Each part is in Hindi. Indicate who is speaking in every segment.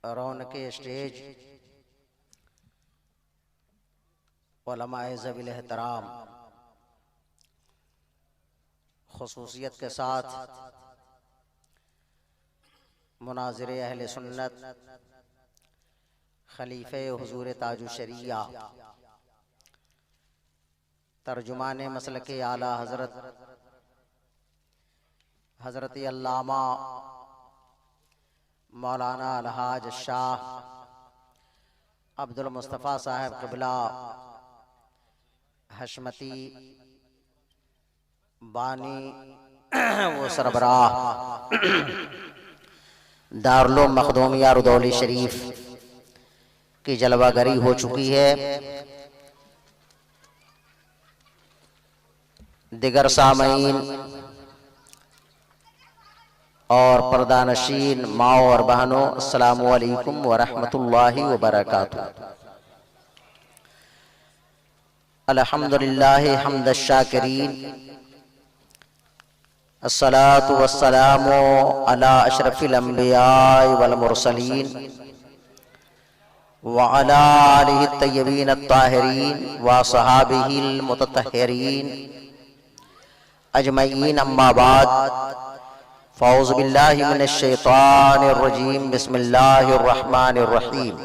Speaker 1: रौनक स्टेज, उलमाए ज़वील एहतराम, खुसूसियत के साथ मुनाज़िर अहले सुन्नत खलीफे हुजूर ताजु शरिया तर्जुमाने मसलके आला हज़रत अल्लामा मौलाना अलहाज शाह अब्दुल मुस्तफ़ा साहब क़िबला हशमती बानी वो सरबराह दारुल मखदूमिया रुदौली शरीफ की जलवागरी हो चुकी है। दिगर सामईन और पर्दानशीन माओ और बहनों, अस्सलामु अलैकुम व रहमतुल्लाहि व बरकातुहू। अल्हम्दुलिल्लाहि हम्द शाकिरीन, अस्सलातु वस्सलामु अला अशरफिल अंबिया वल मुरसलीन व अला आलिहि तय्यबीन अत्ताहिरीन व सहाबिहिल मुतत्तहिरीन अजमईन, अम्मा बाद, फ़ौज़ु बिल्लाहि मिनश शैतानिर रजीम, बिस्मिल्लाहिर रहमानिर रहीम।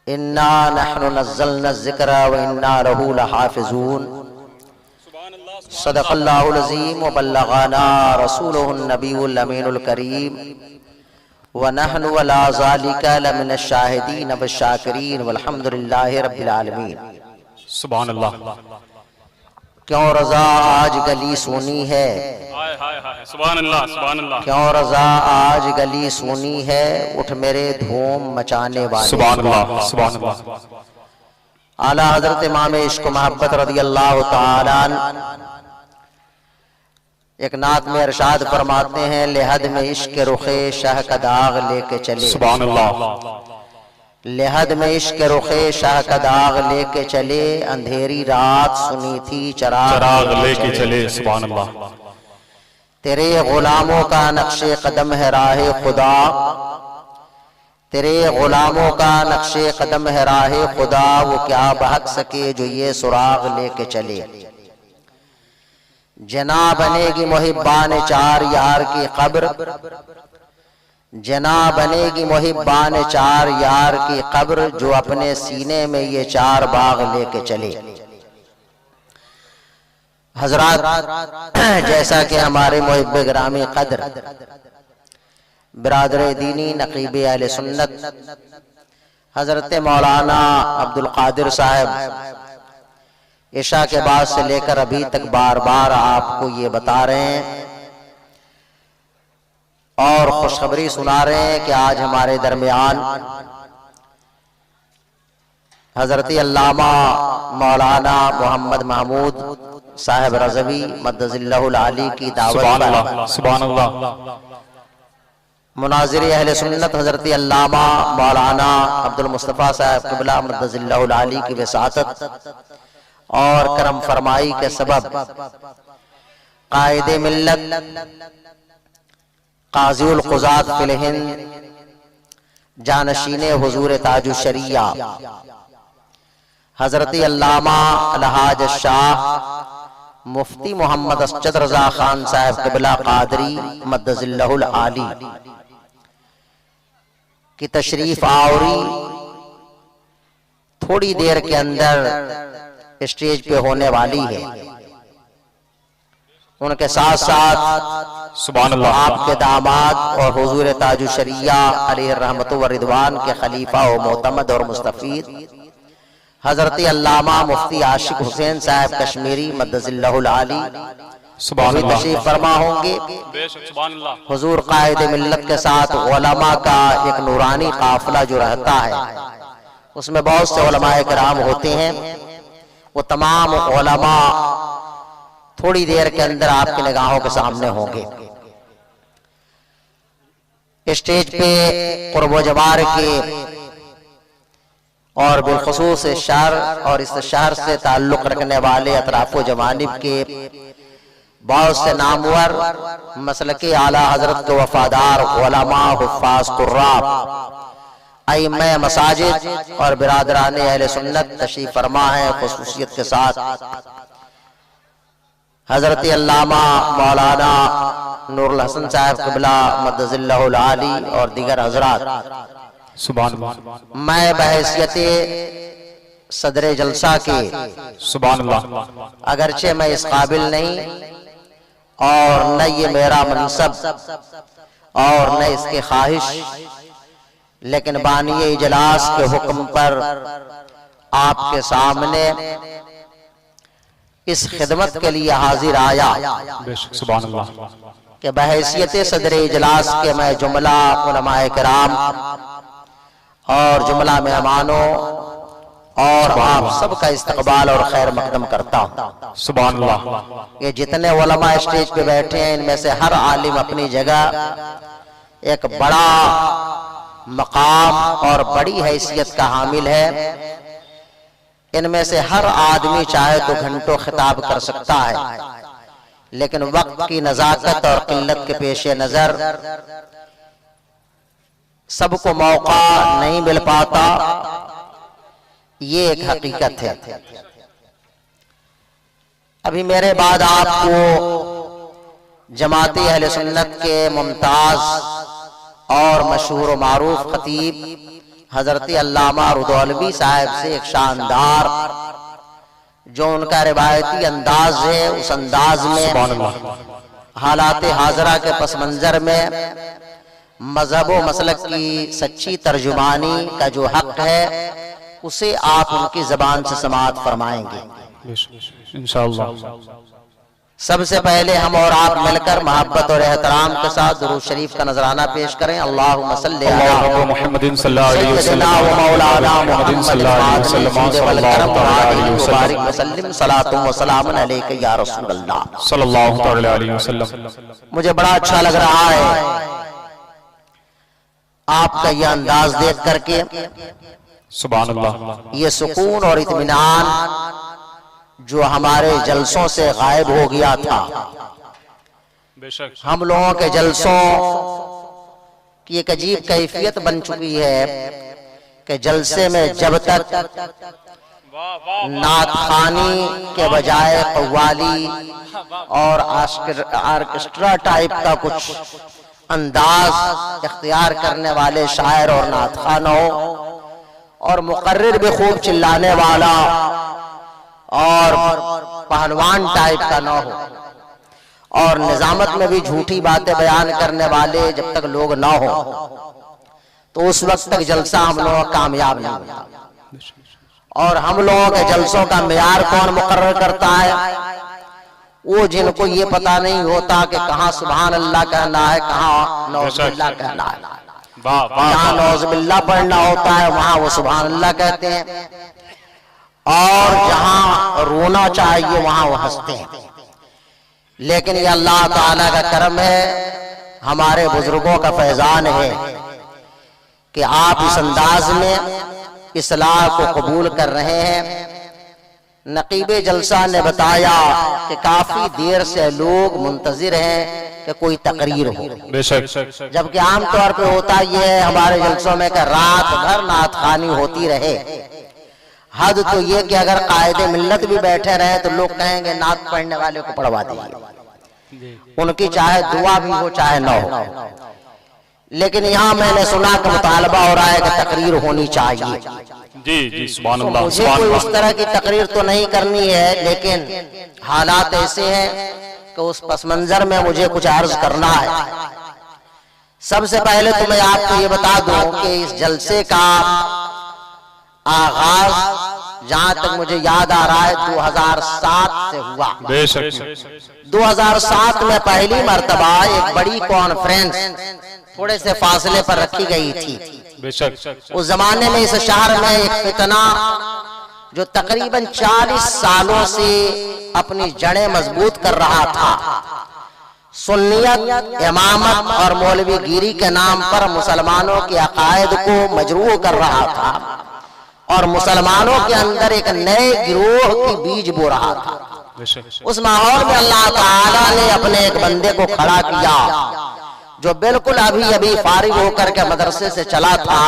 Speaker 1: इन्ना नहनु नज़्ज़लना ज़िक्रा व इन्ना लहू लहाफ़िज़ून। सदक़ल्लाहुल अज़ीम व बल्लग़ना रसूलुहुन नबियुल अमीनुल करीम व नहनु अला ज़ालिका लमिनश शाहिदीन व शाकिरीन वल्हम्दुलिल्लाहि रब्बिल आलमीन।
Speaker 2: सुभान अल्लाह।
Speaker 1: क्यों रज़ा आज गली सूनी है,
Speaker 2: सुभान अल्लाह, सुभान अल्लाह।
Speaker 1: क्यों रज़ा आज गली सूनी है, उठ मेरे धूम मचाने वाले।
Speaker 2: सुभान अल्लाह, सुभान अल्लाह।
Speaker 1: आला हज़रत इमाम इश्क़ मोहब्बत रज़ियल्लाहु ताला अन्हु एक नात में इरशाद फरमाते हैं, लेहद में इश्क रुखे शाह का दाग लेके चले।
Speaker 2: सुभान अल्लाह।
Speaker 1: लेहद में इश्क रुखे शाह का दाग लेके चले, अंधेरी रात सुनी थी चराग
Speaker 2: लेके चले। सुभान अल्लाह।
Speaker 1: तेरे गुलामों का नक्शे कदम है राहे खुदा, तेरे गुलामों का नक्शे कदम है राहे खुदा, वो क्या बहक सके जो ये सुराग लेके चले। जना बनेगी मुहिब्बान चार यार की कब्र, जना बनेगी मुहिब्बान चार यार की कब्र, जो अपने सीने में ये चार बाग लेके चले। हजरात, जैसा कि हमारे मुहिब्बे ग्रामी कद्र बिरादर दीनी नकीब अहले सुन्नत हजरत मौलाना अब्दुल कादिर साहब इशा के बाद से लेकर अभी तक बार बार आपको ये बता रहे हैं और खुशखबरी सुना रहे हैं कि आज हमारे दरमियान हजरत अल्लामा मौलाना मोहम्मद महमूद साहब रज़वी मद्दज़िल्लाहुल आली की दावत पर
Speaker 2: सुभान अल्लाह।
Speaker 1: मुनाज़िर अहले सुन्नत हजरत अल्लामा मौलाना अब्दुल मुस्तफ़ा साहब क़िबला मद्दज़िल्लाहुल आली की वसातत और करम फरमाई के सबब कायदे मिल्लत काज़ीउल क़ुज़ात फ़िल हिंद जानशीने हुज़ूर ताजु शरिया हजरत अल्लामा अलहाज शाह मुफ्ती मोहम्मद असजद रज़ा खान साहब क़िबला क़ादरी मद्दज़िल्लाहुल आली की तशरीफ आवरी थोड़ी देर के अंदर स्टेज पे होने वाली है। उनके साथ साथ
Speaker 2: सुभान अल्लाह
Speaker 1: आपके दामाद और हुजूर ताजु शरिया अलैहि रहमतु व रिदवान के खलीफा व मोतमद और मुस्तफीद हजरत अल्लामा मुफ्ती आशिक हुसैन साहब कश्मीरी मद्दज़िल्लाहुल आली
Speaker 2: सुभान अल्लाह
Speaker 1: तशरीफ फरमा होंगे।
Speaker 2: सुभान अल्लाह।
Speaker 1: हुजूर कायदे मिल्लत के साथ उलमा का एक नूरानी काफिला जो रहता है, उसमें बहुत से उलमाए किराम होते हैं। वो तमाम उलमा थोड़ी देर के अंदर आपकी निगाहों के सामने होंगे। स्टेज पे कुर्ब जवार के और बिलखुसूस शहर और इस शहर से ताल्लुक़ रखने वाले अतराफ़ो जवानिब के बहुत से नामवर मसलके आला हजरत के वफादार उलमा हुफ्फाज कुर्राब अइम्मा मसाजिद और बिरादरान अहले सुन्नत तशरीफ फरमा है। खुसूसियत के साथ हजरत अल्लामा मौलाना नूरुल हसन साहब क़िबला मद्दज़िल्लहुल आली और दीगर हजरात।
Speaker 2: सुभान अल्लाह।
Speaker 1: मैं बहैसियत सदरे जलसा के
Speaker 2: सुभान अल्लाह।
Speaker 1: अगरचे मैं इस काबिल नहीं और न ये मेरा मनसब और न इसकी ख्वाहिश, लेकिन बानिए इजलास के हुक्म पर आपके सामने इस खिदमत के लिए हाजिर आया
Speaker 2: सुभान अल्लाह
Speaker 1: कि बहैसियत सदर इजलास के मैं जुमला उलमाए किराम और जुमला मेहमानों और आप सबका इस्तकबाल और खैर मकदम करता हूँ।
Speaker 2: सुभान अल्लाह।
Speaker 1: ये जितने उलमा स्टेज पे बैठे हैं इनमें से हर आलिम अपनी जगह एक बड़ा मकाम और बड़ी हैसियत का हामिल है। इनमें से हर आदमी चाहे तो घंटों खिताब कर सकता है, लेकिन वक्त की नजाकत और किल्लत के पेश नजर सबको मौका नहीं मिल पाता। ये एक हकीकत है। अभी मेरे बाद आपको जमाती अहले सुन्नत के मुमताज और मशहूर व मारूफ खतीब हजरत अल्लामा रुदौलवी साहब से एक शानदार जो उनका रिवायती अंदाज है, उस अंदाज में हालात हाजरा के पस मंजर में मजहब व मसलक की सच्ची तर्जुमानी का जो हक है उसे आप उनकी जबान से समाअत फरमाएंगे
Speaker 2: इंशाअल्लाह।
Speaker 1: सबसे पहले हम और आप मिलकर मोहब्बत और एहतराम के साथ दुरूद शरीफ का नजराना पेश करें। अल्लाहुम्मा सल्ली अला
Speaker 2: मुहम्मदिन सल्लल्लाहु अलैहि
Speaker 1: सय्यदिना व मौलाना मुहम्मद सल्लल्लाहु व सलामुन अलैका या रसूलल्लाह
Speaker 2: सल्लल्लाहु अलैहि वसल्लम।
Speaker 1: मुझे बड़ा अच्छा लग रहा है आपका यह अंदाज देख करके।
Speaker 2: सुभान अल्लाह।
Speaker 1: ये सुकून और इत्मीनान जो हमारे जलसों से गायब हो गया था।
Speaker 2: बेशक
Speaker 1: हम लोगों के जलसों की एक अजीब कैफियत बन चुकी है कि जलसे में जब तक नातखानी के बजाय कव्वाली और ऑर्केस्ट्रा टाइप का कुछ अंदाज इख्तियार करने वाले शायर और नातखा न हो और मुकर्रिर भी खूब चिल्लाने वाला और पहलवान टाइप का न हो और निजामत में भी झूठी बातें बयान करने वाले जब तक लोग न हो तो उस वक्त तक जलसा हम लोग कामयाब नहीं होता। और हम लोगों के जलसों का मेयार कौन मुकर्रर करता है? वो जिनको ये पता नहीं होता कि कहाँ सुभान अल्लाह कहना है, कहाँ नौज़ुबिल्लाह कहना है। जहाँ नौज़ुबिल्लाह पढ़ना होता है वहां वो सुभान अल्लाह कहते हैं और जहां रोना चाहिए वहां वो हंसते हैं। लेकिन ये अल्लाह ताला का करम है, हमारे बुजुर्गों का फैजान है कि आप इस अंदाज में इस्लाह को कबूल कर रहे हैं। नकीबे जलसा ने बताया कि काफी देर से लोग मुंतजिर हैं कि कोई तकरीर हो।
Speaker 2: बेशक
Speaker 1: जबकि आमतौर पे होता यह है हमारे जलसों में कि रात भर नातखानी होती रहे। हद तो ये कि अगर कायदे मिल्लत भी बैठे रहे तो लोग कहेंगे नात पढ़ने वाले को पढ़वा दीजिए, उनकी चाहे दुआ भी हो चाहे न हो। लेकिन यहाँ मैंने सुना कि मुतालबा हो रहा है कि तकरीर होनी चाहिए।
Speaker 2: जी जी सुभान
Speaker 1: तो
Speaker 2: अल्लाह।
Speaker 1: मुझे कोई उस तरह की तकरीर तो नहीं करनी है, लेकिन हालात ऐसे हैं कि उस पस मंजर में मुझे कुछ अर्ज करना है। सबसे पहले तो मैं आपको ये बता दूं कि इस जलसे का आगाज जहां तक मुझे याद आ रहा है 2007 से हुआ।
Speaker 2: बेशक
Speaker 1: 2007 में पहली मर्तबा एक बड़ी कॉन्फ्रेंस थोड़े से फासले पर रखी गई थी।
Speaker 2: बेशक
Speaker 1: उस जमाने में इस शहर में एक फितना जो तकरीबन 40 सालों से अपनी जड़ें मजबूत कर रहा था, सुन्नियत, इमामत और मौलवीगिरी के नाम पर मुसलमानों के अकायद को मजरूह कर रहा था और मुसलमानों के अंदर एक नए गिरोह की बीज बो रहा था।
Speaker 2: बेशक
Speaker 1: उस माहौल में अल्लाह ताला ने अपने एक बंदे को खड़ा किया जो बिल्कुल अभी अभी फारिग होकर के मदरसे से चला था।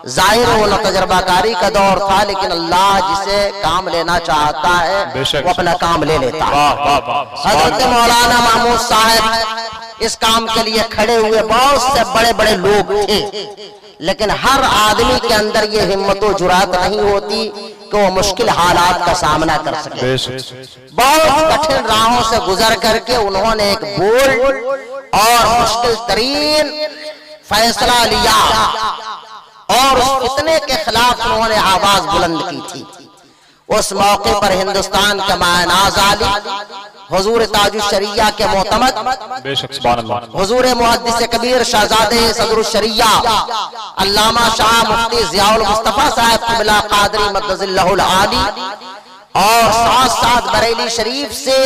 Speaker 1: जाहिर हो न तजर्बाकारी का दौर था, लेकिन अल्लाह जिसे काम लेना चाहता है वो अपना काम ले लेता है। हजरत मौलाना महमूद साहब इस काम के लिए खड़े हुए। बहुत से बड़े बड़े लोग थे, लेकिन हर आदमी के अंदर ये हिम्मत और जुरात नहीं होती कि वो मुश्किल हालात का सामना कर सके। बहुत कठिन राहों से गुजर करके उन्होंने एक बोल्ड और मुश्किल तरीन फैसला लिया और उस फितने के खिलाफ उन्होंने आवाज बुलंद की थी। उस मौके पर हिंदुस्तान के मायनाज आली हुजूर ताजुश शरिया के मोहतमद हुजूर मुहद्दिस कबीर शहजादे सदरुश शरिया अल्लामा शाह मुफ्ती ज़ियाउल मुस्तफा साहब क़िबला क़ादरी मद्दज़िल्लहुल आली और साथ साथ बरेली शरीफ से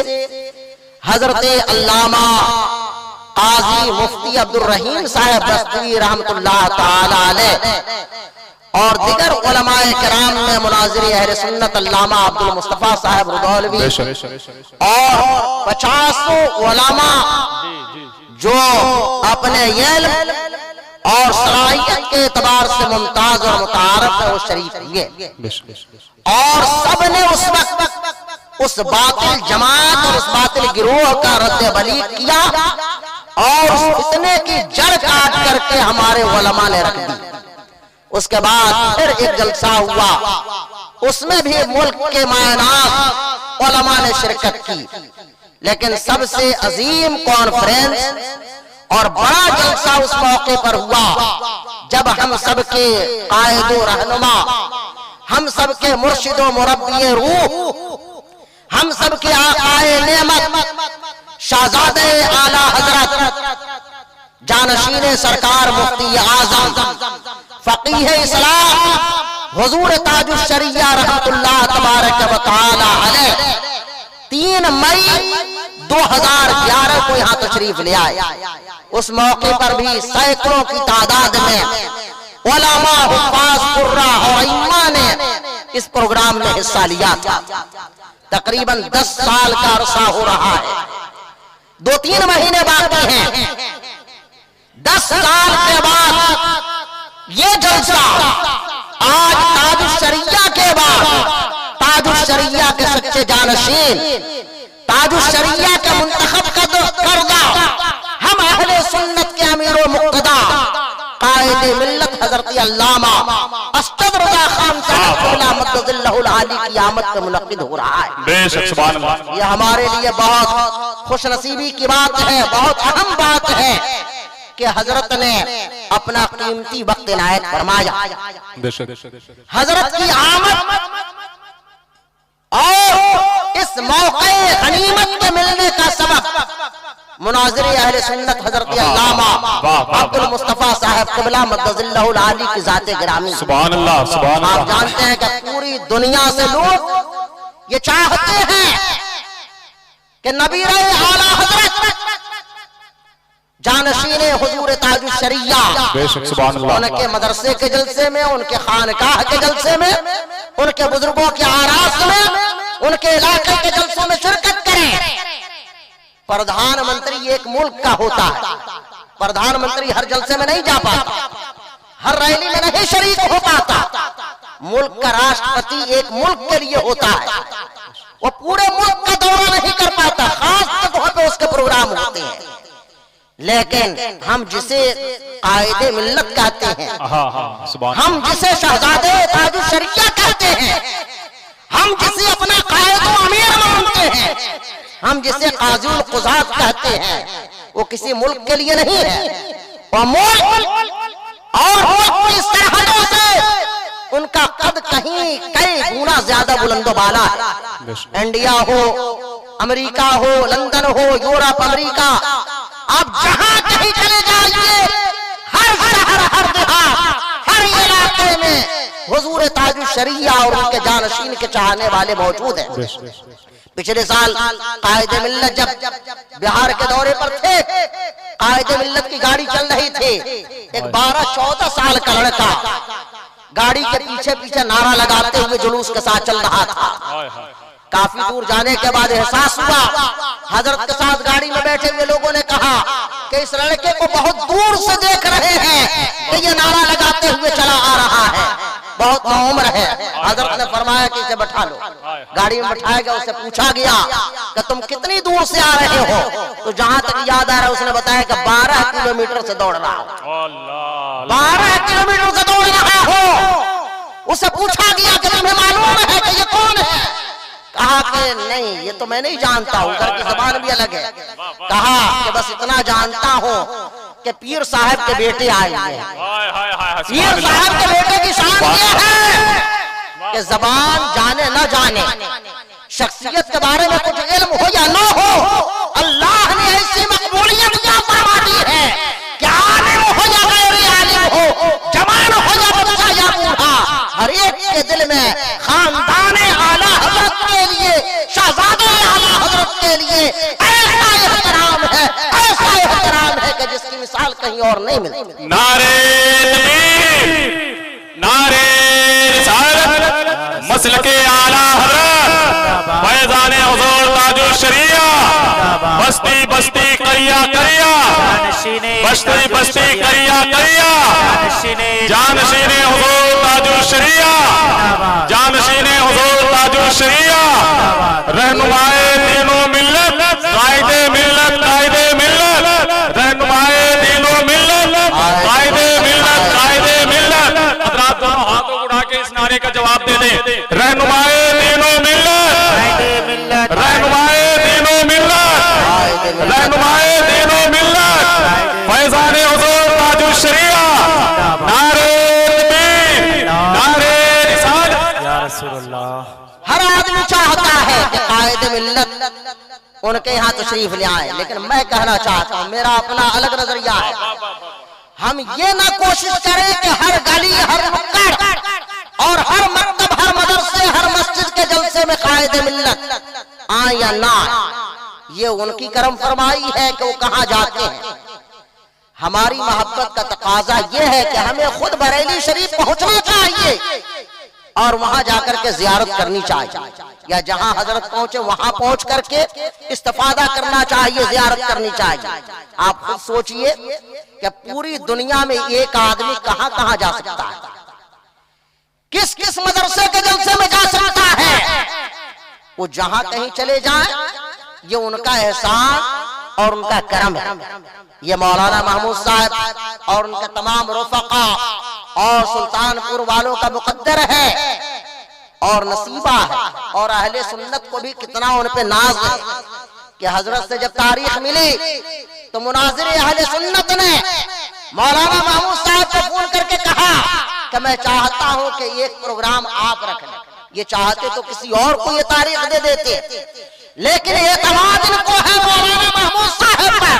Speaker 1: हजरत अल्लामा काजी मुफ्ती अब्दुल रहीम साहब दस्तवी रहमतुल्लाह ताला अलैह और दिगर उलमाए किराम में मुनाज़िर अहले सुन्नत अल्लामा अब्दुल मुस्तफा साहब रुदौलवी और 50 उलमा जो अपने इल्म और सलाहियत के एतबार से मुमताज और मुतारफ है वो शरीफ हुए और सब ने उस वक्त उस बातिल जमात और उस बातिल गिरोह का रद्द-ए-बलीग किया और उस फितने की जड़ काट करके हमारे उलमा ने रख दी। उसके बाद फिर एक जलसा हुआ, उसमें भी मुल्क के मायनात उलमा ने शिरकत की, लेकिन सबसे अजीम कॉन्फ्रेंस और बड़ा जलसा उस मौके पर हुआ जब हम सबके कायदो रहनुमा, हम सबके मुर्शिदो मुरब्बिए रूह, हम सबके आकाए नेमत शहजादे आला हजरत जानशीने सरकार मुफ्ती आजम फकीह इस्लाम हुजूर ताजुश शरिया रहमतुल्लाह तबारक व तआला अलैह 3 मई 2011 को यहाँ तशरीफ ले आए। उस मौके पर भी सैकड़ों की तादाद में उलमा, हुफ्फाज, कुर्रा और इम्मा ने इस प्रोग्राम में हिस्सा लिया था। तकरीबन 10 साल का अरसा हो रहा है, 2-3 महीने बाकी हैं। 10 साल के बाद ये जलसा आज ताजुश शरिया के बाद ताजुश शरिया के सच्चे जानशीन, ताजुश शरिया के मुंतखब करदा, हम अहले सुन्नत के अमीर मुक्तदा कायदे मिल्लत हजरत अल्लामा अस्तद रज़ा खान साहब क़िबला मद्दज़िल्लहुल आली की आमद पे मुनक़्क़िद हो रहा है।
Speaker 2: बेशक सुभान अल्लाह।
Speaker 1: यह हमारे लिए बहुत खुशनसीबी की बात है, बहुत अहम बात है कि हजरत ने अपना कीमती वक्त इनायत फरमाया। हजरत की आमद और इस मौके गनीमत के मिलने का सबब मुनाज़िर अहले सुन्नत हजरत अल्लामा अब्दुल मुस्तफा साहब क़िबला मद्दज़िल्लहुल आली की ज़ाते गिरामी।
Speaker 2: सुभान अल्लाह, सुभान अल्लाह।
Speaker 1: आप जानते हैं कि पूरी दुनिया से लोग ये चाहते हैं कि नबी आला हजरत जानशीने हुजूर ताजुश शरिया उनके मदरसे के जलसे में, उनके खानकाह के जलसे में, उनके बुजुर्गों के आरास में, उनके इलाके के जलसों में शिरकत करें। प्रधानमंत्री एक मुल्क का होता है, प्रधानमंत्री हर जलसे में नहीं जा पाता, हर रैली में नहीं शरीक हो पाता। मुल्क का राष्ट्रपति एक मुल्क के लिए होता है, वो पूरे मुल्क का दौरा नहीं कर पाता, खास जगहों पे उसके प्रोग्राम होते हैं। लेकिन हम जिसे कायदे मिल्लत कहते हैं, हम जिसे शहजादे ताजुश शरिया कहते हैं, हम जिसे अपना कायदो अमीर मानते हैं, हम जिसे काज़ुल क़ुज़ात कहते हैं, वो किसी मुल्क के लिए नहीं है। वो मुल्क और मुल्क की सरहदों से उनका कद कई गुना ज्यादा बुलंदो बाला है। इंडिया हो, अमेरिका हो, लंदन हो, यूरोप, अमेरिका, आप जहां कहीं चले जाइए, हर शहर, हर देहात, हर इलाके में हुजूर ताजुश शरिया और उनके जानशीन के चाहने वाले मौजूद हैं। पिछले साल कायदे मिल्लत जब बिहार के दौरे पर थे, कायदे मिल्लत की गाड़ी चल रही थी, एक 12-14 साल का लड़का गाड़ी के पीछे पीछे नारा लगाते हुए जुलूस के साथ चल रहा था। काफी दूर जाने के बाद एहसास हुआ, हजरत के साथ गाड़ी में बैठे हुए लोगों ने कहा कि इस लड़के को बहुत दूर से देख रहे हैं कि ये नारा लगाते हुए चला आ रहा है, बहुत नौम्र है। हजरत ने फरमाया कि इसे बैठा लो। गाड़ी में बैठाया गया, उससे पूछा गया कि तुम कितनी दूर से आ रहे हो? तो जहां तक याद आ रहा है उसने बताया कि 12 किलोमीटर से दौड़ रहा हो। 12 किलोमीटर से दौड़ रहा हो। उससे पूछा गया कि तुम्हें मालूम है कि ये कौन है? कहा कि नहीं, ये तो मैं नहीं जानता हूँ, घर की जबान भी अलग है। कहा कि बस इतना जानता हूँ कि पीर साहब के बेटे आए हैं। पीर साहब के बेटे की शान ये है कि जबान जाने न जाने, शख्सियत के बारे में कुछ इल्म हो या न हो, अल्लाह ने ऐसी मकबूलियत क्या फरमा दी है कि आलिम हो या गैर आलिम हो, जवान हो या बच्चा या बूढ़ा, हर एक के दिल में खानदाने आला हजरत के लिए, शहजादे आला हजरत के लिए ऐसा एहतराम है, ऐसा एहतराम है कि जिसकी मिसाल कहीं और नहीं मिलती।
Speaker 2: नारे तकबीर, नारे रिसालत, मसलके आला हजरत, फैज़ाने हुज़ूर ताजुश शरिया, बस्ती बस्ती करिया करिया, बस्ती बस्ती करिया करिया, जानशीने हुज़ूर ताजुश शरिया, जानशीने हुज़ूर ताजुश शरिया, रहनुमाए दीनो मिल्लत, कायदे मिल्लत, कायदे मिल्लत, रहनुमाए दीनो मिल्लत, कायदे मिल्लत, कायदे मिल्लत। हज़रात दोनों हाथों उठा के इस नारे का जवाब दे दे। रहनुमाए दीनो मिल्लत, रहनुमाए दीनो मिल्लत, रहनुमाए दीनो मिल्लत, फैज़ाने हुज़ूर ताजुश शरिया, नारे तकबीर, नारे रिसालत, या रसूलल्लाह।
Speaker 1: हर आदमी चाहता है कि कायदे मिल्लत उनके यहाँ तशरीफ ले आए, लेकिन मैं कहना चाहता हूँ, मेरा अपना अलग नजरिया है। हम ये ना कोशिश करें कि हर गली, हर नुक्कड़ और हर मकतब, हर मदरसे, हर मस्जिद के जलसे में कायदे मिल्लत आए या ना, ये उनकी करम फरमाई है कि वो कहाँ जाते हैं। हमारी मोहब्बत का तकाजा ये है कि हमें खुद बरेली शरीफ पहुंचना चाहिए और वहां जाकर के जियारत करनी चाहिए, या जहां हजरत पहुंचे वहां पहुंच करके इस्तिफादा करना चाहिए, जियारत करनी चाहिए। आप खुद सोचिए कि पूरी दुनिया में एक आदमी कहां कहां जा सकता है, किस किस मदरसे के जलसे में जा सकता है। वो जहां कहीं चले जाएं, ये उनका एहसान और उनका करम है। ये मौलाना महमूद साहब और उनके तमाम रुफका और सुल्तानपुर वालों का मुकद्दर है और नसीबा है, और अहले सुन्नत को भी कितना उन पे नाज है कि हजरत से जब तारीख मिली तो मुनाजिर अहले सुन्नत ने मौलाना महमूद साहब को फोन करके कहा कि मैं चाहता हूं कि एक प्रोग्राम आप रख लें। ये चाहते तो किसी और को ये तारीख दे देते, लेकिन एतमाद इनको है मौलाना महमूद साहब पर,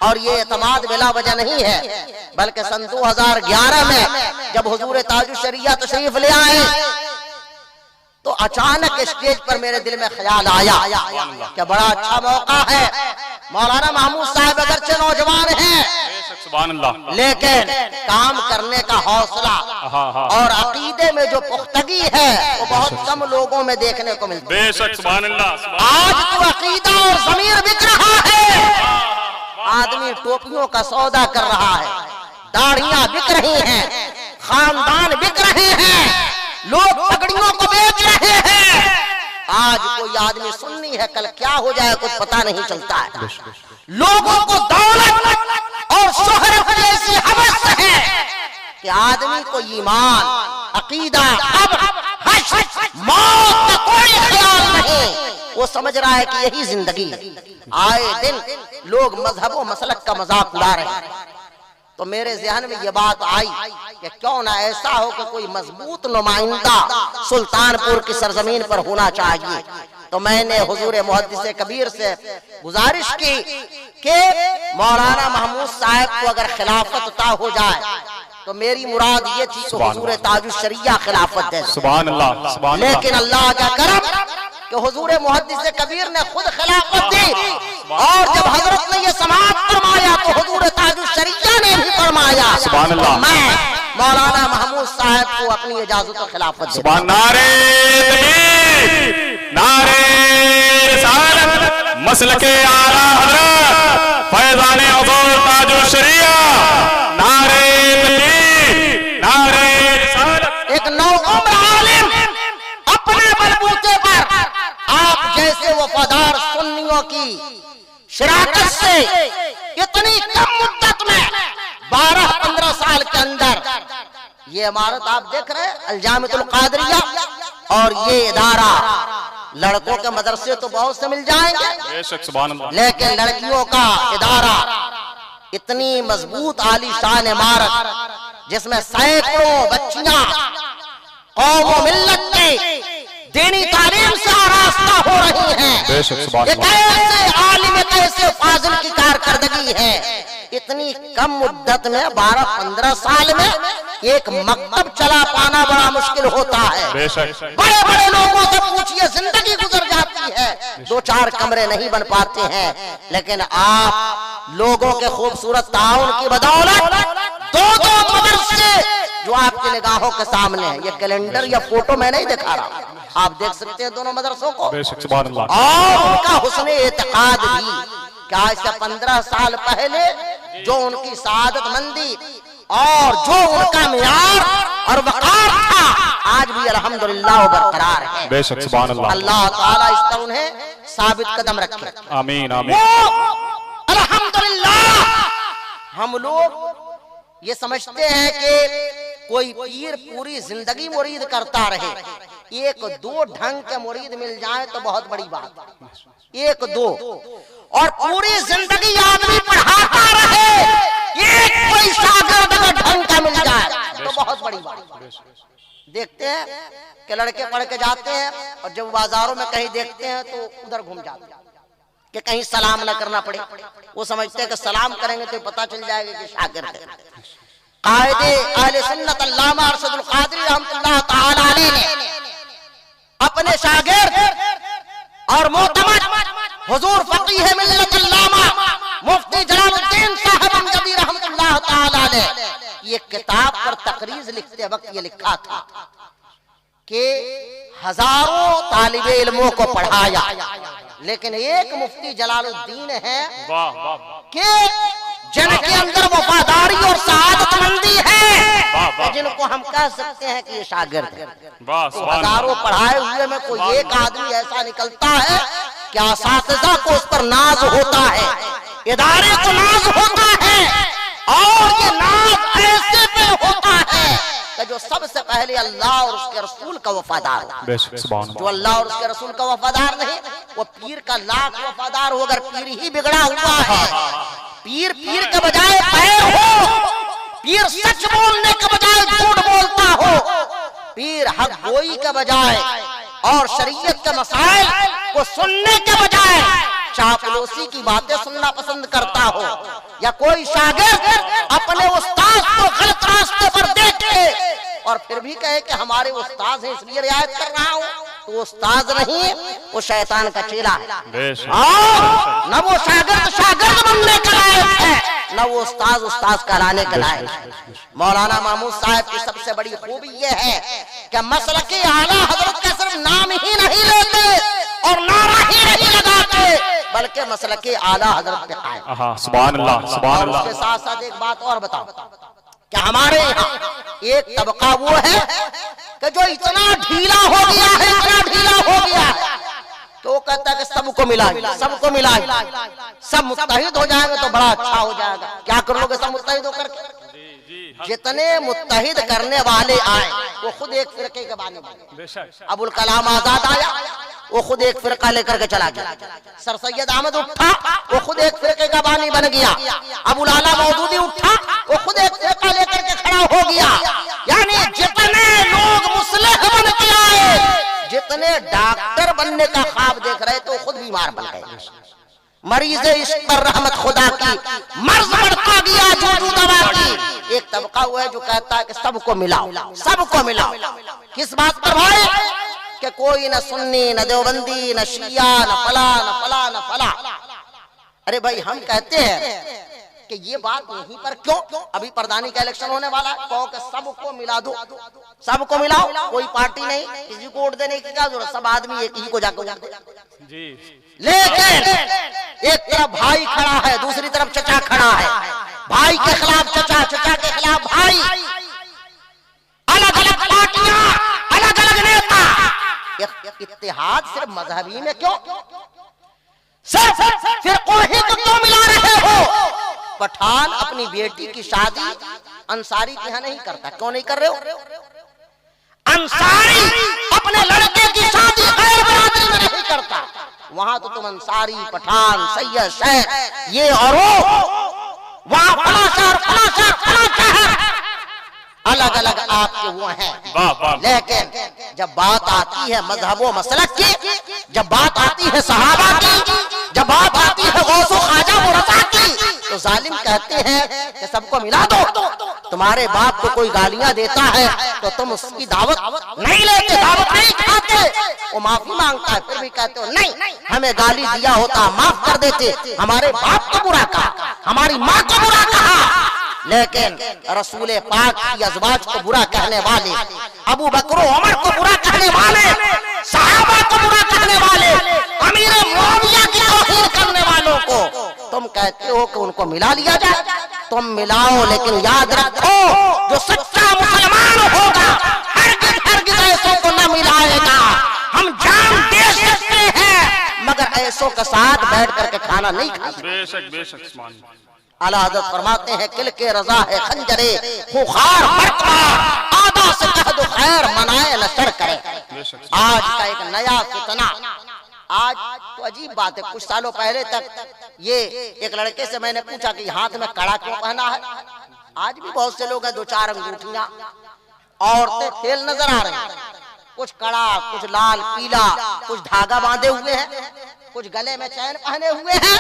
Speaker 1: और ये एतमाद बिला वजह नहीं है, बल्कि सन 2011 में जब हुजूर ताजुश शरिया तशरीफ ले आए तो अचानक स्टेज पर मेरे दिल में ख्याल आया कि बड़ा अच्छा मौका है। मौलाना महमूद साहब अगरचे नौजवान हैं, लेकिन काम करने का हौसला और अकीदे में जो पुख्तगी है वो बहुत कम लोगों में देखने को मिलती है।
Speaker 2: बेशक सुभान अल्लाह।
Speaker 1: आज तो अकीदा और ज़मीर बिक रहा है, आदमी टोपियों का सौदा कर रहा है, दाढ़ियां बिक रही हैं, खानदान बिक रहे हैं, लोग पगड़ियों को बेच रहे हैं। आज कोई आदमी सुन्नी है, कल क्या हो जाए कुछ पता नहीं चलता है। लोगों को दौलत और शोहरत जैसी हवस है कि आदमी को ईमान, अकीदा, मौत का कोई ख्याल नहीं। वो समझ रहा है कि यही जिंदगी है। आए दिन लोग मजहब व मसलक का मजाक उड़ा रहे हैं, तो मेरे ज़हन में ये बात आई कि क्यों ना ऐसा हो कि कोई मजबूत नुमाइंदा सुल्तानपुर की सरजमीन पर होना चाहिए। तो मैंने हुजूर मुहद्दिस कबीर से गुजारिश की कि मौलाना महमूद साहब को अगर खिलाफत अता हो जाए तो मेरी मुराद ये थी कि हुजूर ताजुश शरिया खिलाफत दे।
Speaker 2: सुभान अल्लाह, सुभान अल्लाह।
Speaker 1: लेकिन अल्लाह का करम कि हुजूर मुहद्दिस कबीर ने खुद खिलाफत दी, और जब हजरत ने ये समाप्त फरमाया तो हुजूर ताजुश शरिया ने भी फरमाया।
Speaker 2: सुभान अल्लाह।
Speaker 1: मैं मौलाना महमूद साहब को अपनी इजाजत खिलाफत
Speaker 2: सुभान नारे तकबीर। नारे रिसालत मसलके आला हजरत फैजाने हुजूर ताजुल शरिया नारे तकबीर नारे रिसालत।
Speaker 1: एक नौउम्र आलिम अपने बलबूते पर आप जैसे वफादार सुन्नियों की शराकत से इतनी कम मुद्दत में 12-15 साल के अंदर ये इमारत आप देख रहे हैं अल-जामिअतुल कादरिया, और ये इदारा लड़कों के मदरसे तो बहुत से मिल जाएंगे,
Speaker 2: बेशक सुभान अल्लाह,
Speaker 1: लेकिन लड़कियों का इदारा इतनी मजबूत आलीशान इमारत जिसमें सैकड़ों बच्चियां कौम व मिल्लत के दीनी तालीम से आरास्ता हो रही हैं।
Speaker 2: बेशक सुभान
Speaker 1: ये
Speaker 2: अल्लाह,
Speaker 1: कैसे आलिम कैसे फाजिल की कारकर्दगी है। इतनी कम मुद्दत में 12-15 साल में एक मकतब चला पाना बड़ा मुश्किल होता है।
Speaker 2: बेशक
Speaker 1: बड़े बड़े लोगों से पूछिए जिंदगी गुजर जाती है, 2-4 कमरे नहीं बन पाते हैं, लेकिन आप लोगों के खूबसूरत ताउन की बदौलत 2-2 मदरसे जो आपकी निगाहों के सामने है, ये कैलेंडर या फोटो मैं नहीं दिखा रहा, आप देख सकते हैं दोनों मदरसों को,
Speaker 2: बेशक सुभान अल्लाह,
Speaker 1: और उनका हुस्ने एतकाद भी क्या इससे 15 साल पहले जो उनकी सआदत मंदी और जो उनका मियार और वक़ार था आज भी अल्हम्दुलिल्लाह बरकरार है।
Speaker 2: बेशक सुभान अल्लाह,
Speaker 1: अल्लाह ताला इस पर उन्हें साबित कदम रखे।
Speaker 2: आमीन आमीन।
Speaker 1: वो अल्हम्दुलिल्लाह हम लोग ये समझते हैं कि कोई पीर पूरी जिंदगी मुरीद करता रहे, 1-2 ढंग के मुरीद मिल जाए तो बहुत बड़ी बात, 1-2, और पूरी जिंदगी आदमी पढ़ाता रहे, एक कोई शागिर्द अगर ढंग का मिल जाए तो बहुत बड़ी बात। देखते हैं कि लड़के पढ़ के जाते हैं और जब बाजारों में कहीं देखते हैं तो उधर घूम जाते हैं कि कहीं सलाम न करना पड़े, वो समझते हैं कि सलाम करेंगे तो पता चल जाएगा कि शागिर्द है। कायदे अहले सुन्नत अल्लामा अरशदुल कादरी रहमतुल्लाह तआला अलैह ने अपने शागिर्द और मोतमद हुजूर फकीह मिल्लत अल्लामा मुफ्ती जलालुद्दीन साहब अमजदी रहमतुल्लाह तआला अलैह ये किताब पर तकरीज लिखते वक्त ये लिखा था कि हजारों तालिबे इल्मों को पढ़ाया, लेकिन एक मुफ्ती जलालुद्दीन है कि जिनके अंदर वफादारी और सआदतमंदी है, जिनको हम कह सकते हैं कि ये शागिर्द है। तो हजारों पढ़ाए हुए में कोई एक आदमी ऐसा निकलता है कि असातिज़ा को उस पर नाज होता है, इदारे को नाज होता है, और ये नाज ऐसे पे होता है कि जो सबसे पहले अल्लाह और उसके रसूल का वफादार हो। जो अल्लाह और उसके रसूल का वफादार नहीं, वो पीर का लाख वफादार हो, अगर पीर ही बिगड़ा हुआ है, पीर के बजाय पैर हो, पीर सच बोलने के बजाय झूठ बोलता हो, पीर हक गोई के बजाय और शरीयत के मसाइल को सुनने के बजाय चापलूसी की बातें सुनना पसंद करता हो, या कोई शागिर्द अपने उस्ताद को गलत रास्ते पर देखे और फिर भी कहे कि हमारे उस्ताद हैं इसलिए रियायत कर रहा हूँ, तो उस्ताद नहीं, वो शैतान का चेला है। न वो शागिर्द बनने के लायक है, न वो उस्ताद कहलाने के लायक है। मौलाना महमूद साहब की सबसे बड़ी खूबी ये है कि मसलके आला हजरत का सिर्फ नाम ही नहीं लेते और नारा ही नहीं लगाते, बल्कि मसलके आला हजरत पे कायम।
Speaker 2: सुभान अल्लाह, सुभान अल्लाह।
Speaker 1: उसके साथ साथ एक बात और बताओ कि हमारे यहाँ एक तबका वो है कि जो इतना ढीला हो गया है, इतना ढीला हो गया है कि वो कहता है कि सबको मिलाए, सबको मिलाए, सब मुत्तहिद हो जाएंगे तो बड़ा अच्छा हो जाएगा। क्या कर लोगे सब मुत्तहिद होकर के? जितने मुत्तहिद करने वाले आए वो खुद एक फिरके के बानी बने। अबुल कलाम आजाद आया, वो खुद एक फिरका लेकर के चला गया। सर सैयद अहमद उठा, वो खुद एक फिरके का बानी बन गया। अबुल आला मौदूदी उठा, वो खुद एक फिरका लेकर के खड़ा हो गया। यानी जितने लोग मुस्लिह बन के आए, जितने डॉक्टर बनने का ख्वाब देख रहे थे, वो खुद बीमार बन गए। मरीज इश्क पर रहमत खुदा की, मर्ज बढ़ता गया जो दवा की। एक तबका हुआ है जो कहता है कि सबको मिलाओ, सबको मिलाओ। किस बात पर भाई? कि कोई न सुन्नी, न देवबंदी, न शिया, न फला, न फला, न फला। अरे भाई हम कहते हैं कि ये बात यहीं पर क्यों? अभी प्रधानी का इलेक्शन होने वाला है, कहो कि सबको मिला दो, सबको मिलाओ, कोई पार्टी नहीं, किसी को वोट देने की क्या जरूरत, सब आदमी एक ही को जाकर वोट दे जी। लेकिन एक तरफ भाई खड़ा है, दूसरी तरफ चचा खड़ा है, भाई के खिलाफ चचा, चचा के खिलाफ भाई, अलग अलग पार्टियां, अलग अलग नेता, इत्तेहाद सिर्फ मजहबी में क्यों? फिर कोई तो क्यों मिला रहे हो? पठान अपनी बेटी की शादी अंसारी के यहाँ नहीं करता, क्यों नहीं कर रहे हो? अंसारी अपने लड़के की शादी गैर बरादरी में नहीं करता, वहां तो तुम अंसारी, पठान, सैयद, शेख, ये और वो, वहां फला शहर अलग अलग आपके वो हैं। लेकिन जब बात आती है मजहबो मसलक की, जब बात आती है सहाबा की, जब बात आती है गौसो ख्वाजा मुर्तज़ा की, तो जालिम कहते हैं कि सबको मिला दो। तुम्हारे बाप को कोई गालियां देता है तो तुम उसकी दावत नहीं लेते, दावत नहीं खाते, वो माफी मांगता है, फिर भी कहते हो नहीं, हमें गाली दिया होता माफ कर देते, हमारे बाप को बुरा कहा, हमारी माँ को बुरा कहा। लेकिन रसूल पाक की अज़वाज को बुरा कहने वाले, अबू बकर उमर को बुरा कहने वाले, सहाबा को बुरा कहने वाले, अमीर मुआविया की तौहीन करने वालों को तुम कहते हो कि उनको मिला लिया जाए। तुम मिलाओ, लेकिन याद रखो जो सच्चा मुसलमान होगा हरगिज़ ऐसों को न मिलाएगा। हम जान दे सकते हैं मगर ऐसों के साथ बैठ करके खाना नहीं खा सकते।
Speaker 2: बेशक बेशक।
Speaker 1: आला हज़रत फरमाते हैं किल के रजा है खंजरे खुखार आदा से कह दो खैर मनाए लशर करे। आज का एक नया फितना, आज तो अजीब बात है, कुछ सालों पहले तक ये एक लड़के से मैंने पूछा कि हाथ में कड़ा क्यों पहना है। आज भी बहुत से लोग हैं, 2-4 अंगूठियां, औरतें खेल नजर आ रही हैं, कुछ कड़ा, कुछ लाल पीला, कुछ धागा बांधे हुए हैं, कुछ गले में चैन पहने हुए हैं।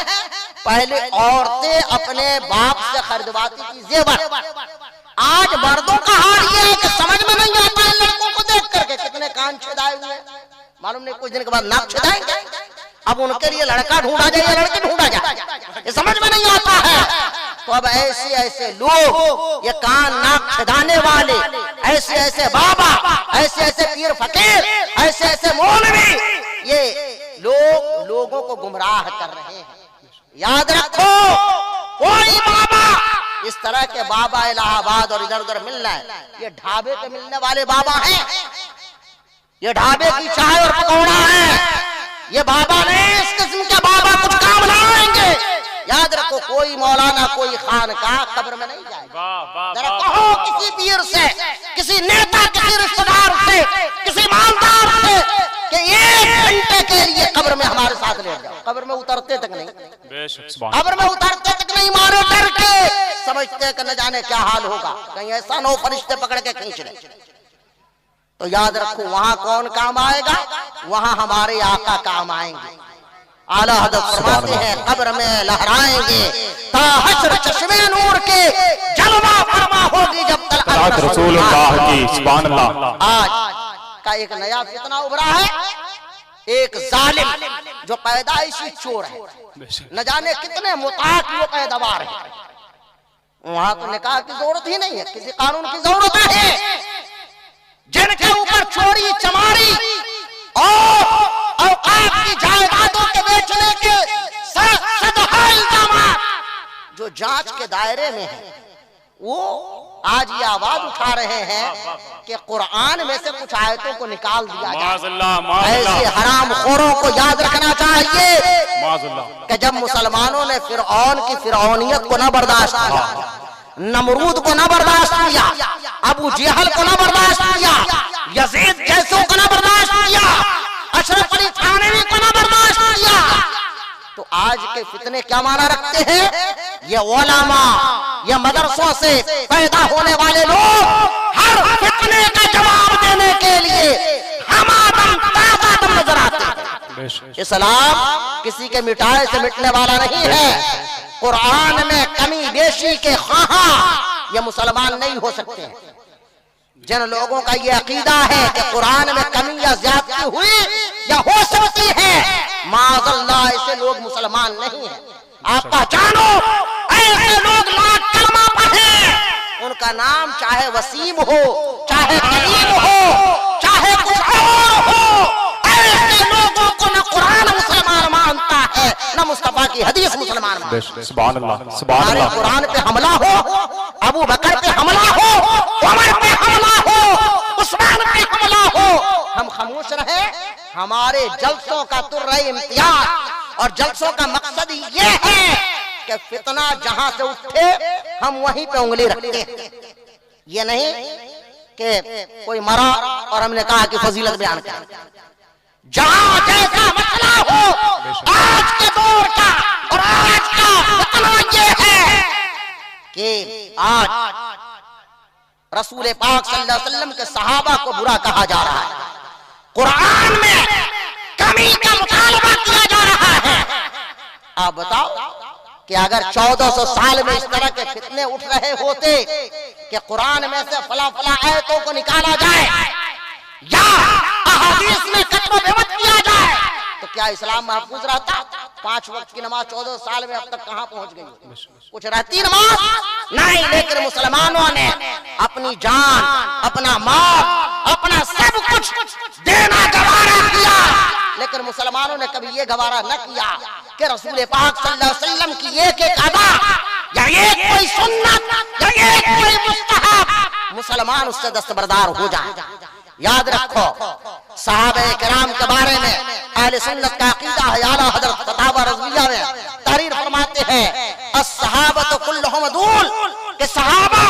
Speaker 1: पहले औरतें अपने बाप से खरीदवाती थी जेवर, आज मर्दों का हाल ये है कि समझ में नहीं आता है लड़कों को देख करके कितने कान छेदाए हुए, मालूम नहीं कुछ दिन के बाद नाक छेदाएंगे। अब उनके लिए लड़का ढूंढा जाए या लड़की ढूंढा जाए, ये समझ में नहीं आता है। तो अब ऐसे ऐसे लोग, ये कान नाक छेदाने वाले, ऐसे ऐसे बाबा, ऐसे ऐसे पीर फकीर, ऐसे ऐसे मौलवी, ये लोगों को गुमराह कर रहे हैं। याद रखो, कोई बाबा, इस तरह के बाबा इलाहाबाद और इधर उधर मिल रहा है, ये ढाबे पे मिलने वाले बाबा हैं, ये ढाबे की चाय और पकौड़ा है, ये बाबा नहीं, इस किस्म के बाबा कुछ काम ना आएंगे। याद रखो, कोई मौलाना, कोई खान का कब्र में नहीं जाएगा। जरा कहो किसी पीर से, किसी नेता, किसी रिश्तेदार से, किसी ईमानदार से कि 1 घंटे के लिए कब्र में हमारे साथ लेट जाओ। कब्र में उतरते तक नहीं, कब्र में उतरते तक नहीं, मारो डर के, समझते कि न जाने क्या हाल होगा, कहीं ऐसा न हो फरिश्ते पकड़ के खींच ले। तो याद रखो, वहां कौन काम आएगा? वहां हमारे आका काम आएंगे। आला हज़रत फरमाते हैं कब्र में लहराएंगे ता हश्र चश्मे नूर के, जलवा फरमा होगी जब तक
Speaker 2: रसूलुल्लाह की सुभान अल्लाह।
Speaker 1: आज का एक नया फितना उभरा है, एक जालिम जो पैदाइशी चोर है, न जाने कितने मुताक वो पैदावार है, वहां तो निकाह की जरूरत ही नहीं है, किसी कानून की जरूरत है। जिनके ऊपर चोरी चमारी और औकात की जायदादों के बेचने के इल्जाम जो जांच के दायरे में है, वो आज ये आवाज उठा रहे हैं कि कुरान में से कुछ आयतों को निकाल दिया जाए। ऐसे हराम खोरों को याद रखना चाहिए कि जब मुसलमानों ने फिरौन की फिरौनियत को न बर्दाश्त किया, नमरूद को न बर्दाश्त किया, अबू जहल को न बर्दाश्त किया, यजीद जैसों को न बर्दाश्त किया, अशरफ अली थानवी को न बर्दाश्त किया, तो आज के फितने क्या माना रखते हैं? ये उलमा, ये मदरसों से पैदा होने वाले लोग हर फितने का जवाब देने के लिए हमादम ताज़ा नजर आते हैं। इस्लाम किसी के मिटाए से मिटने वाला नहीं है। कुरान में कमी बेशी के ख़्वाहा ये मुसलमान नहीं हो सकते हैं। जिन लोगों का ये अकीदा है कि कुरान में कमी या ज्यादती हुई या हो सकती है, माज़अल्लाह ऐसे लोग मुसलमान नहीं है। आप पहचानो ऐसे लोग लाख कलमा पढ़े, उनका नाम चाहे वसीम हो, चाहे करीम हो, चाहे कुछ और हो, ऐसे लोगों को न कुरान मुसलमान मानता है न मुस्तफा की हदीस मुसलमान मानता है।
Speaker 2: सुभान अल्लाह, सुभान अल्लाह।
Speaker 1: कुरान पे हमला हो, अबू बकर पे हमला हो, उमर पे हमला हो, उस्मान पे हमला हो, हम खामोश रहे। हमारे जलसों का तुर्रे इम्तियाज और जलसों का मकसद ये है कि फितना जहां से उठे हम वहीं पे उंगली रखते हैं। ये नहीं कि कोई मरा और हमने कहा कि फजीलत बयान कर। जहां जैसा मसला हो, आज के दौर का और आज का फितना ये है कि आज रसूल पाक सल्लल्लाहु अलैहि वसल्लम के सहाबा को बुरा कहा जा रहा है, कुरान में कमी का मुतालबा किया जा रहा है। आप बताओ कि अगर 1400 साल में इस तरह के फितने उठ रहे होते कि कुरान में से फला फला आयतों को निकाला जाए या अहादीस में कत्ल बेवत किया जाए तो क्या इस्लाम महफूज रहता? 5 वक्त की नमाज 14 साल में अब तक कहां पहुंच गई? कुछ रहती नमाज नहीं, लेकिन मुसलमानों ने अपनी जान, अपना माल, अपना सब कुछ देना गवारा किया। लेकिन मुसलमानों ने कभी ये गवारा न किया कि रसूल पाक सल्लल्लाहु अलैहि वसल्लम की एक अदा या एक कोई सुन्नत या एक कोई मुस्तहब मुसलमान उससे दस्तबरदार हो जाए। याद रखो, सहाबे किराम के बारे में अहले सुन्नत का अकीदा है। आला हज़रत फतावा रज़विया में तहरीर फरमाते हैं, अस्सहाबतु कुल्लुहुम अदूल, कि सहाबा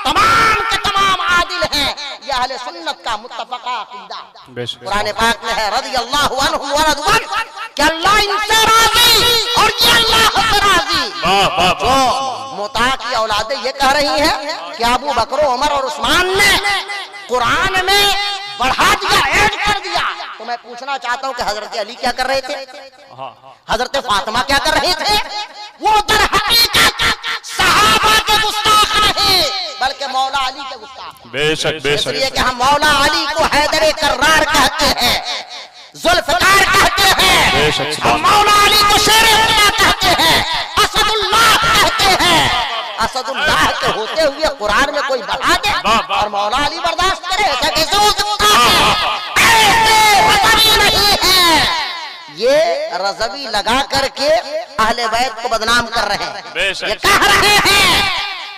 Speaker 1: तमाम के तमाम आदिल हैं। ये अहले सुन्नत का मुत्तफ़क़ा अकीदा कुरान पाक में है। रज़ियल्लाहु अन्हुम व रज़ू अन्हु, कि अल्लाह इनसे राज़ी और ये अल्लाह से राज़ी। जो मुता की औलादें ये कह रही हैं कि अबू बकर, उमर और उस्मान ने कुरान में बढ़ा दिया, ऐड कर दिया, तो मैं पूछना चाहता हूं कि हजरत अली क्या कर रहे थे, हजरत फातिमा क्या कर रहे थे? वो दर हकीकत सहाबा के गुस्ताख नहीं, बल्कि मौला अली के गुस्ताख।
Speaker 2: बेशक बेशक।
Speaker 1: इसलिए कि हम मौला अली को हैदर कर्रार कहते हैं, जुल्फकार कहते हैं, हम मौला अली को शेर खुदा कहते हैं, असदुल्लाह कहते हैं। असदुल्लाह के होते हुए कुरान में कोई बढ़ा दे और मौला अली बर्दाश्त करे, ऐसा कैसे हो सकता है? ऐसे रज़वी नहीं है। ये रज़वी लगा करके अहले बैत को बदनाम कर रहे हैं। ये कह रहे हैं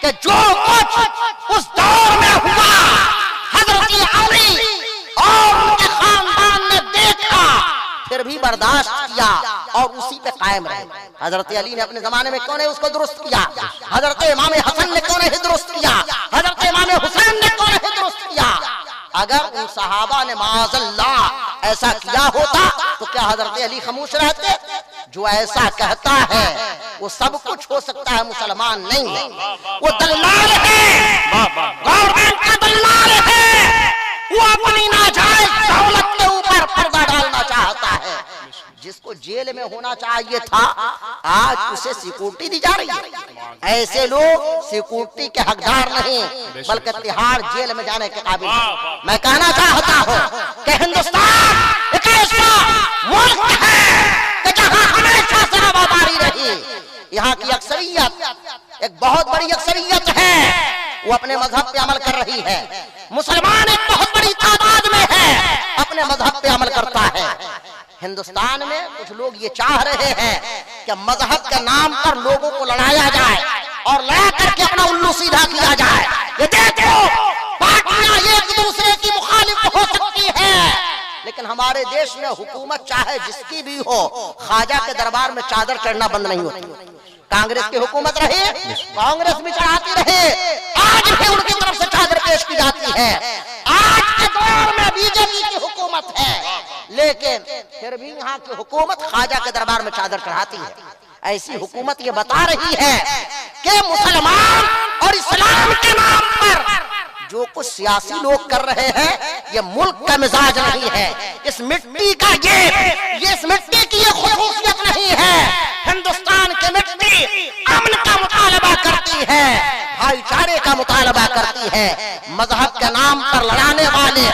Speaker 1: कि जो कुछ उस दौर में हुआ हज़रत अली और उनके खानदान ने देखा, फिर भी बर्दाश्त किया और उसी पे कायम रहे। हजरत अली ने अपने जमाने में क्यों नहीं उसको दुरुस्त किया? हजरत इमाम हसन ने क्यों नहीं दुरुस्त किया? हजरत इमाम हुसैन ने क्यों नहीं दुरुस्त किया? अगर उन सहाबा ने माअज़ल्लाह ऐसा किया होता तो क्या हजरत अली खामोश रहते? जो ऐसा कहता है वो सब कुछ हो सकता है, मुसलमान नहीं है। वो दल्लाल है, गवर्नमेंट का दल्लाल है, वो अपनी नाजायज दौलत के ऊपर पर्दा डालना चाहता है। जिसको जेल में होना चाहिए था आज उसे सिक्योरिटी दी जा रही है। ऐसे लोग सिक्योरिटी के हकदार नहीं बल्कि तिहाड़ जेल में जाने के काबिल हैं। मैं कहना चाहता हूँ कि हिंदुस्तान एक ऐसा मुल्क है कि जहाँ हमेशा से रवादारी रही। यहाँ की अक्सरियत एक बहुत बड़ी अक्सरियत है, वो अपने मजहब पे अमल कर रही है। मुसलमान एक बहुत बड़ी तादाद में है, अपने मजहब पे अमल करता है। हिंदुस्तान में कुछ लोग ये चाह रहे हैं कि मजहब के नाम पर लोगों को लड़ाया जाए और लड़ा करके अपना उल्लू सीधा किया जाए। ये देखो, पार्टियां एक दूसरे की मुखालिफ हो सकती हैं, लेकिन हमारे देश में हुकूमत चाहे जिसकी भी हो, ख्वाजा के दरबार में चादर चढ़ना बंद नहीं होती। कांग्रेस की हुकूमत रही, कांग्रेस भी चढ़ाती रहे, आज भी उनकी तरफ से चादर पेश की जाती है। आज के दौर में बीजेपी की हुकूमत है, लेकिन फिर भी यहाँ की हुकूमत ख्वाजा के दरबार में चादर चढ़ाती है। ऐसी हुकूमत ये बता रही है कि मुसलमान और इस्लाम के नाम पर जो कुछ सियासी लोग कर रहे हैं ये मुल्क का मिजाज नहीं है। इस मिट्टी का ये इस मिट्टी की ये खुसूसियत नहीं है। हिंदुस्तान की मिट्टी अमन का मुतालबा करती है, भाईचारे का मुतालबा करती है। मजहब के नाम पर लड़ाने वाले,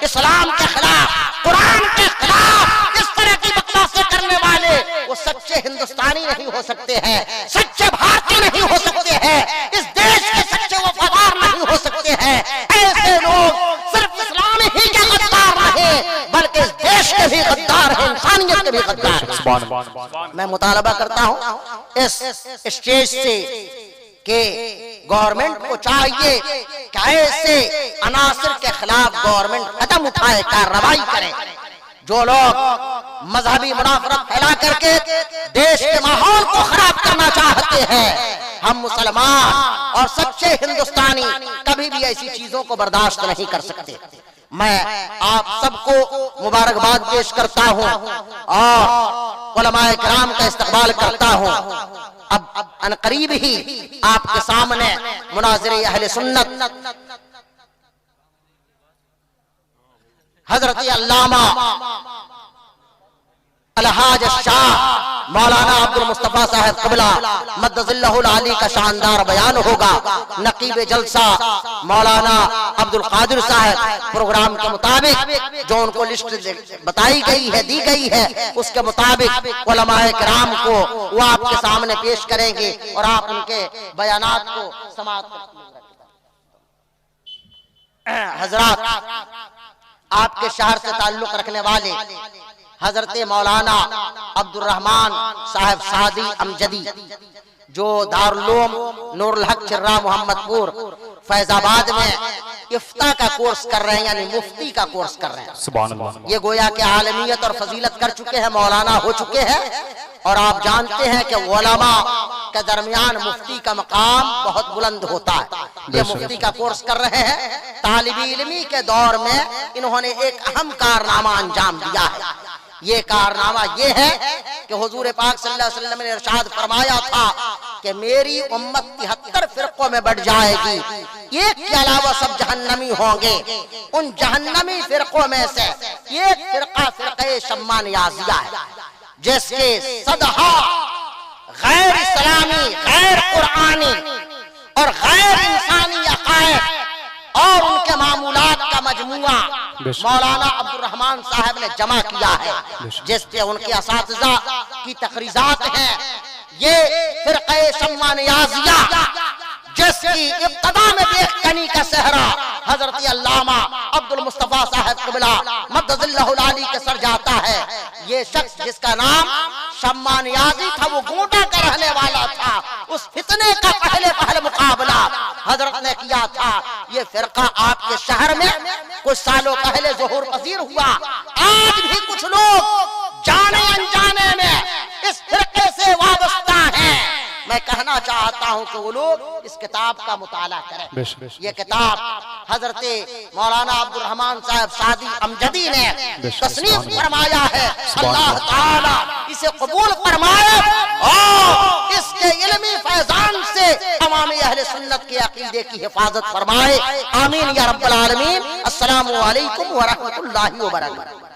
Speaker 1: इस्लाम के खिलाफ, कुरान के खिलाफ इस तरह की बकवासें करने वाले वो सच्चे हिंदुस्तानी नहीं हो सकते हैं, सच्चे भारतीय नहीं हो मैं मुतालबा करता हूं इस स्टेज से कि गवर्नमेंट को चाहिए कि ऐसे अनासर के खिलाफ गवर्नमेंट कदम उठाए, कार्रवाई करे। जो लोग मजहबी मुनाफरत फैला करके देश के माहौल को खराब करना चाहते हैं, हम मुसलमान और सच्चे हिंदुस्तानी कभी भी ऐसी चीजों को बर्दाश्त नहीं कर सकते। मैं आप सबको मुबारकबाद पेश करता हूं और उलमाए किराम का इस्तकबाल करता हूं। अब अनकरीब ही आपके सामने मुनाज़िर अहले सुन्नत हजरत अल्लामा अलहाज शाह मौलाना अब्दुल मुस्तफा साहब क़िबला मद्दज़िल्लहुल आली का शानदार बयान होगा। नकीब जलसा मौलाना अब्दुल कादिर साहब प्रोग्राम के मुताबिक जो उनको लिस्ट बताई गई है, दी गई है, उसके मुताबिक उलमाए किराम को वो आपके सामने पेश करेंगे और आप उनके बयानात को समाअत करेंगे। हजरात, आपके शहर से ताल्लुक रखने वाले हजरत मौलाना अब्दुल रहमान साहब सादी अमजदी जो दारुल नूरुल हक चिर्रा मोहम्मदपुर फैजाबाद में इफ्ता का कोर्स कर रहे हैं, यानी मुफ्ती का कोर्स कर रहे हैं। सुभान अल्लाह। ये गोया के आलमियत और फजीलत कर चुके हैं, मौलाना हो चुके हैं। और आप जानते हैं कि उलमा के दरमियान मुफ्ती का मकाम बहुत बुलंद होता है। ये मुफ्ती का कोर्स कर रहे हैं। तालिबी इल्मी के दौर में इन्होंने एक अहम कारनामा अंजाम दिया है। ये कारनामा ये है कि हुजूर पाक सल्लल्लाहु अलैहि वसल्लम ने इरशाद फरमाया था कि मेरी उम्मत 73 फिरकों में बढ़ जाएगी, एक के अलावा सब जहन्नमी होंगे। उन जहन्नमी फिरकों में से एक फिरका फिरक़े शम्मा नियाज़िया है, जिसके सदहा गैर इस्लामी, गैर कुरानी और गैर इंसानी अक़ायद और उनके मामूलात का मजमुआ मौलाना अब्दुल रहमान साहब ने जमा किया है, जिसपे उनके असातिज़ा की तकरीज़ात हैं। ये फिरक़े शम्मा नियाज़िया जिसकी इब्तिदा में बेखनी का सहरा हजरत अल्लामा अब्दुल मुस्तफा साहब क़िबला मद्दज़िल्लहुल आली के सर जाता है। ये शख्स जिसका नाम शम्मा नियाज़ी था, वो गोंडा का रहने वाला था। उस फितने का पहले मुकाबला हजरत ने किया था। ये फिरका आपके शहर में कुछ सालों पहले ज़ुहूर पज़ीर हुआ। आज भी कुछ लोग जाने अनजाने में इस फिरके से वाबस्ता हैं। मैं कहना चाहता हूं कि वो लोग इस किताब का मुताला करें। ये किताब हजरत मौलाना अब्दुल रहमान साहब सादी अमजदी ने तस्नीफ फरमाया है। अल्लाह ताला इसे कबूल फरमाए और इसके इल्मी फैजान से तमाम अहले सुन्नत के अकीदे की हिफाजत फरमाए। आमीन या रब्बल आलमीन। अस्सलामु अलैकुम व रहमतुल्लाहि व बरकातहू।